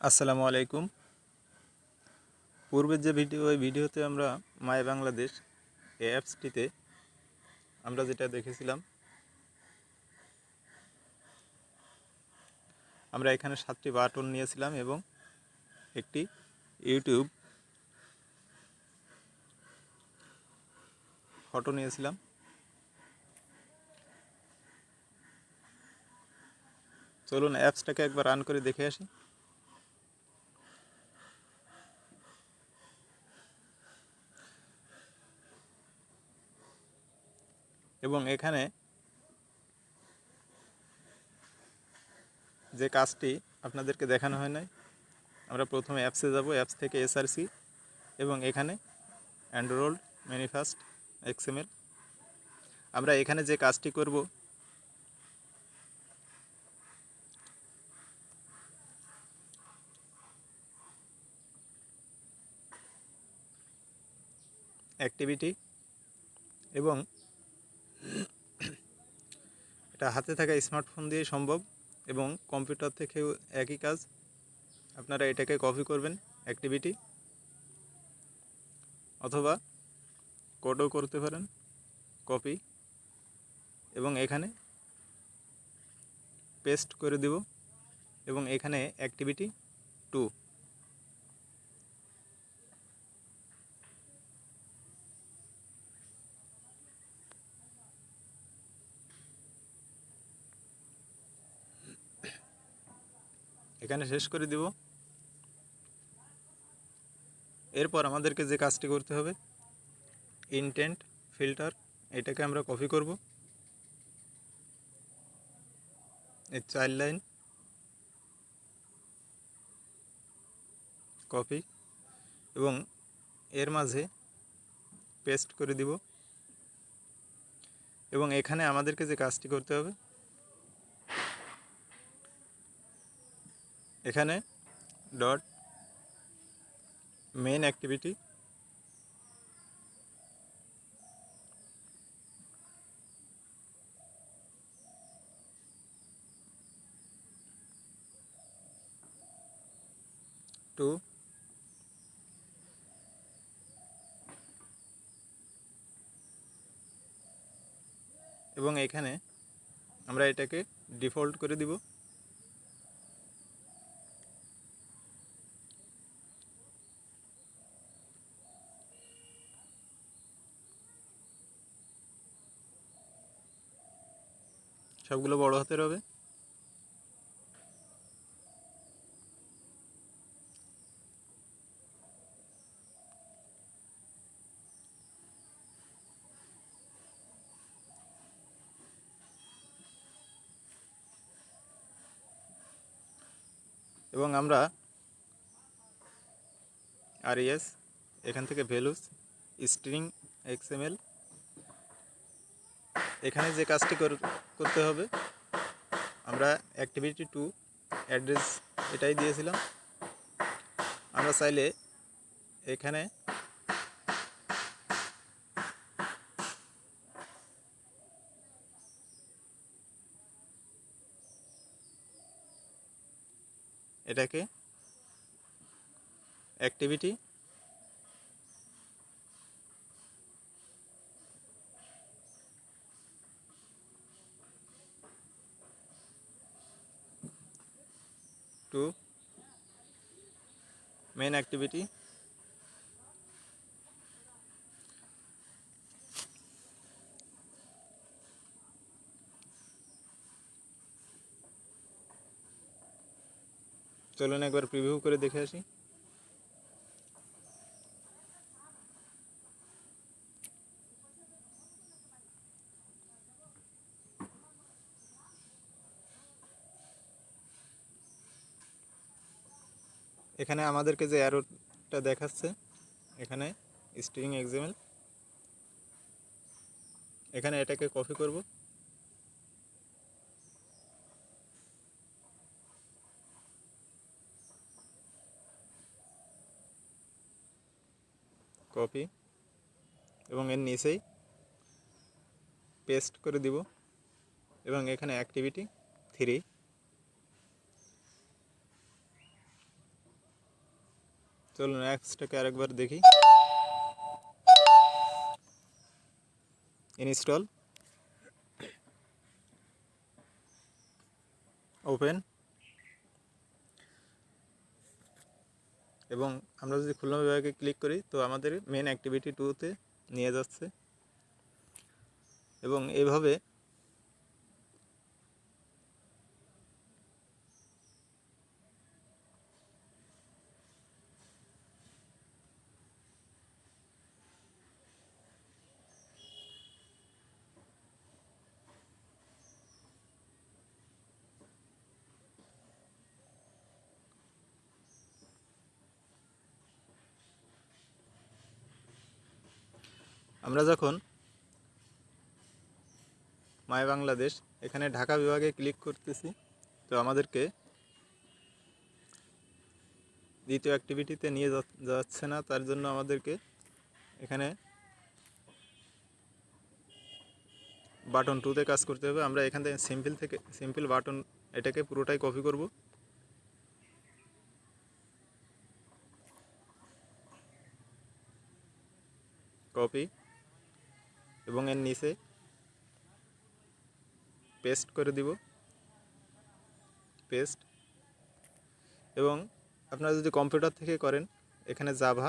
আসসালামু আলাইকুম। পূর্বের যে ভিডিওতে আমরা মাই বাংলাদেশ এই অ্যাপসটিতে আমরা যেটা দেখেছিলাম, আমরা এখানে 7টি বাটন নিয়েছিলাম এবং একটি ইউটিউব ফটো নিয়েছিলাম। চলুন অ্যাপসটাকে একবার রান করে দেখে আসি। এবং এখানে যে কাজটি আপনাদেরকে দেখানো হয় নাই, আমরা প্রথমে অ্যাপসে যাব, অ্যাপস থেকে এসআরসি এবং এখানে অ্যান্ড্রয়েড ম্যানিফেস্ট এক্সএমএল। আমরা এখানে যে কাজটি করব, অ্যাক্টিভিটি, এবং এটা হাতে থাকা স্মার্টফোন দিয়ে সম্ভব এবং কম্পিউটার থেকেও একই কাজ। আপনারা এটাকে কপি করবেন অ্যাক্টিভিটি, অথবা কোডও করতে পারেন কপি, এবং এখানে পেস্ট করে দেব এবং এখানে অ্যাক্টিভিটি 2 এখানে শেষ করে দেব। এরপর আমাদেরকে যে কাজটি করতে হবে, ইনটেন্ট ফিল্টার, এটাকে আমরা কপি করব, এই 4 লাইন কপি এবং এর মাঝে পেস্ট করে দিব। এবং এখানে আমাদেরকে যে কাজটি করতে হবে, এখানে ডট মেইন অ্যাক্টিভিটি টু এবং এখানে আমরা এটাকে ডিফল্ট করে দিব। সবগুলো বড় হাতের হবে। এবং আমরা res এখান থেকে ভ্যালুস স্ট্রিং এক্সএমএল, এখানে যে কাজটি করতে হবে, আমরা অ্যাক্টিভিটি 2 অ্যাড্রেস এটাই দিয়েছিলাম। আমরা চাইলে এখানে এটাকে অ্যাক্টিভিটি টু মেইন অ্যাক্টিভিটি, চলুন একবার প্রিভিউ করে দেখে আসি। এখানে আমাদেরকে যে অ্যারোটা দেখাচ্ছে, এখানে স্ট্রিং এক্সএমএল, এখানে এটাকে কপি করব, কপি, এবং এর নিচেই পেস্ট করে দিব এবং এখানে অ্যাক্টিভিটি 3 চলুন অ্যাপসটাকে আরেকবার দেখি। ইনস্টল, ওপেন, এবং আমরা যদি খুলনা বিভাগে ক্লিক করি তো আমাদের মেন অ্যাক্টিভিটি 2-তে নিয়ে যাচ্ছে। এবং এভাবে আমরা যখন মাই বাংলাদেশ এখানে ঢাকা বিভাগে ক্লিক করতেছি তো আমাদেরকে দ্বিতীয় অ্যাক্টিভিটিতে নিয়ে যাচ্ছে না, তার জন্য আমাদেরকে এখানে বাটন 2-তে কাজ করতে হবে। আমরা এখান থেকে সিম্পল বাটন এটাকে পুরোটাই কপি করব, কপি, এবং এর নিচে পেস্ট করে দিব, পেস্ট। এবং আপনারা যদি কম্পিউটার থেকে করেন এখানে জাভা,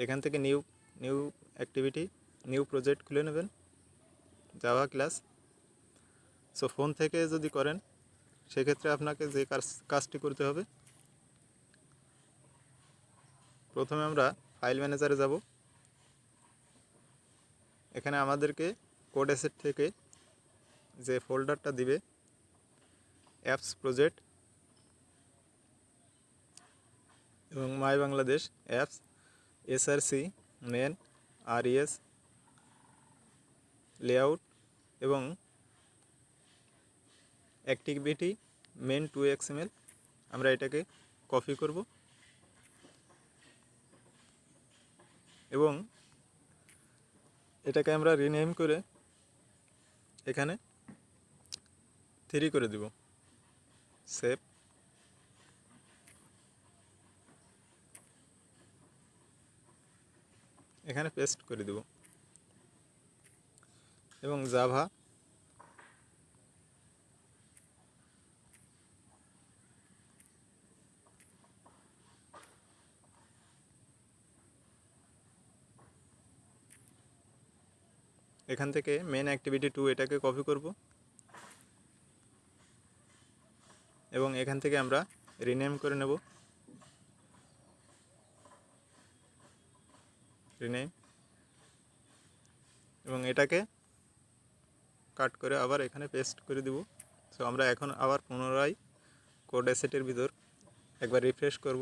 এখান থেকে নিউ অ্যাক্টিভিটি, নিউ প্রজেক্ট খুলে নেবেন, জাভা ক্লাস। সো ফোন থেকে যদি করেন সেক্ষেত্রে আপনাকে যে কাজটি করতে হবে, প্রথমে আমরা ফাইল ম্যানেজারে যাব। এখানে আমাদেরকে কোড অ্যাসেট থেকে যে ফোল্ডারটা দিবে অ্যাপস প্রজেক্ট এবং my Bangladesh apps, SRC, main, RES, layout এবং অ্যাক্টিভিটি মেন 2 XML, আমরা এটাকে কপি করব এবং এটাকে আমরা রিনেম করে এখানে 3 করে দিব, সেভ। এখানে পেস্ট করে দেব এবং জাভা, এখান থেকে মেন অ্যাক্টিভিটি 2 এটাকে কপি করব এবং এখান থেকে আমরা রিনেম করে নেব, রিনেম, এবং এটাকে কাট করে আবার এখানে পেস্ট করে দিব। সো আমরা এখন আবার পুনরায় কোড অ্যাসেটের ভিতর একবার রিফ্রেশ করব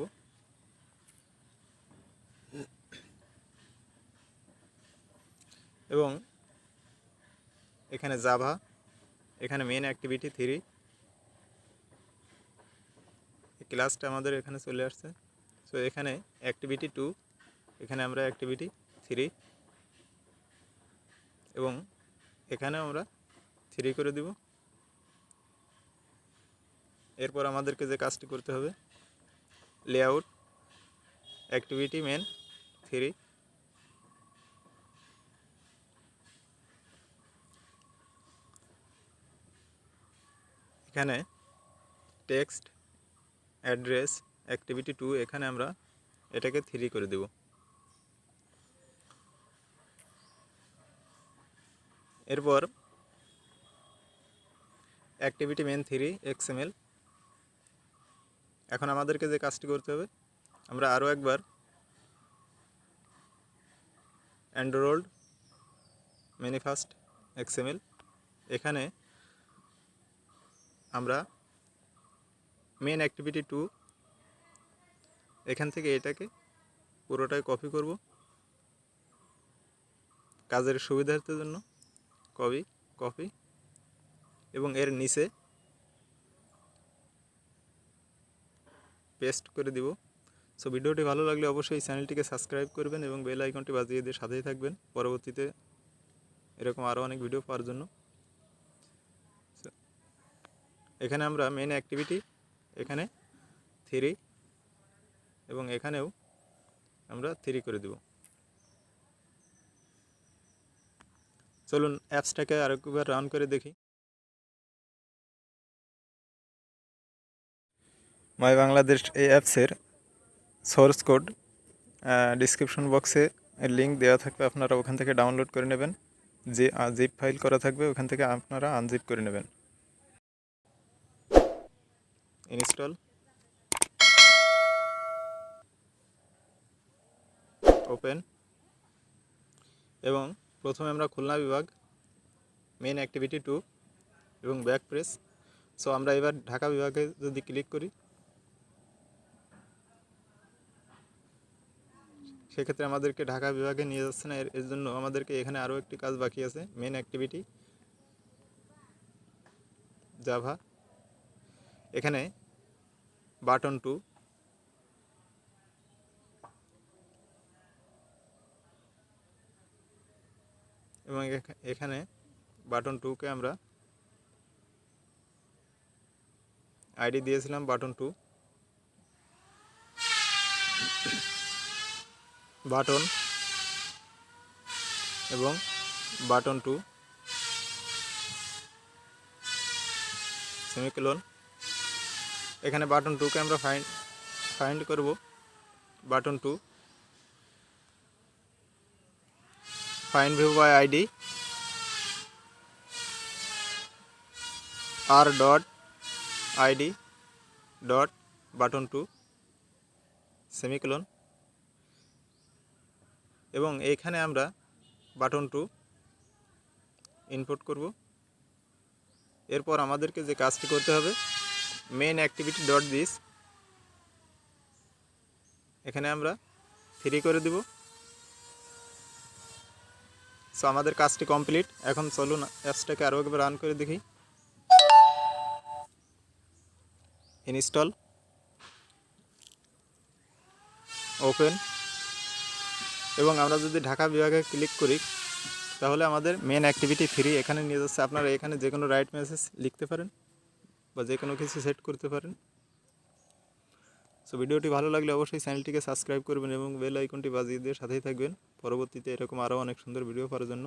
এবং এখানে জাভা, এখানে মেন অ্যাক্টিভিটি 3 ক্লাসটা আমাদের এখানে চলে আসছে। সো এখানে অ্যাক্টিভিটি 2, এখানে আমরা অ্যাক্টিভিটি 3 এবং এখানে আমরা 3 করে দিব। এরপর আমাদেরকে যে কাজটি করতে হবে, লেআউট, অ্যাক্টিভিটি মেন 3, এখানে টেক্সট, অ্যাড্রেস, অ্যাক্টিভিটি 2, এখানে আমরা এটাকে 3 করে দেব। এরপর অ্যাক্টিভিটি মেন 3 XML, এখন আমাদেরকে যে কাজটি করতে হবে, আমরা আরও একবার এনরোল্ড ম্যানিফেস্ট XML, এখানে আমরা মেন অ্যাক্টিভিটি 2 এখান থেকে এটাকে পুরোটাই কপি করব কাজের সুবিধার্থের জন্য, কপি এবং এর নিচে পেস্ট করে দিব। সো ভিডিওটি ভালো লাগলে অবশ্যই চ্যানেলটিকে সাবস্ক্রাইব করবেন এবং বেল আইকনটি বাজিয়ে দিয়ে সাথেই থাকবেন পরবর্তীতে এরকম আরও অনেক ভিডিও পাওয়ার জন্য। এখানে আমরা মেন অ্যাক্টিভিটি এখানে 3 এবং এখানেও আমরা 3 করে দেব। চলুন অ্যাপসটাকে আরেকবার রান করে দেখি। মাই বাংলাদেশ এই অ্যাপসের সোর্স কোড ডিসক্রিপশন বক্সে লিঙ্ক দেওয়া থাকবে, আপনারা ওখান থেকে ডাউনলোড করে নেবেন। যে জিপ ফাইল করা থাকবে ওখান থেকে আপনারা আনজিপ করে নেবেন। ইনস্টল, ওপেন, এবং প্রথমে আমরা খুলনা বিভাগ, মেইন অ্যাক্টিভিটি 2 এবং ব্যাক প্রেস। সো আমরা এবার ঢাকা বিভাগে যদি ক্লিক করি, সেক্ষেত্রে আমাদেরকে ঢাকা বিভাগে নিয়ে যাচ্ছে না। এর জন্য আমাদেরকে এখানে আরও একটি কাজ বাকি আছে, মেইন অ্যাক্টিভিটি জাভা। এখানে বাটন 2 এবং এখানে বাটন 2কে আমরা আইডি দিয়েছিলাম বাটন 2 বাটন এবং বাটন 2 সেমিকোলন। এখানে বাটন 2কে আমরা ফাইন্ড করব। Button 2 find view by ID R dot ID dot button 2 semicolon, এবং এইখানে আমরা বাটন 2 ইনপুট করব। এরপর আমাদেরকে যে কাজটি করতে হবে, মেইন অ্যাক্টিভিটি ডট দিস, এখানে আমরা 3 করে দেব। সো আমাদের কাজটি কমপ্লিট। এখন চলুন অ্যাপসটাকে আরও একবার রান করে দেখি। ইনস্টল, ওপেন, এবং আমরা যদি ঢাকা বিভাগে ক্লিক করি তাহলে আমাদের মেন অ্যাক্টিভিটি 3 এখানে নিয়ে যাচ্ছে। আপনারা এখানে যে কোনো রাইট মেসেজ লিখতে পারেন বা যে কোনো কিছু সেট করতে পারেন। সো ভিডিওটি ভালো লাগলে অবশ্যই চ্যানেলটিকে সাবস্ক্রাইব করবেন এবং বেল আইকনটি বাজিয়ে দিয়ে সাথেই থাকবেন পরবর্তীতে এরকম আরও অনেক সুন্দর ভিডিও পাওয়ার জন্য।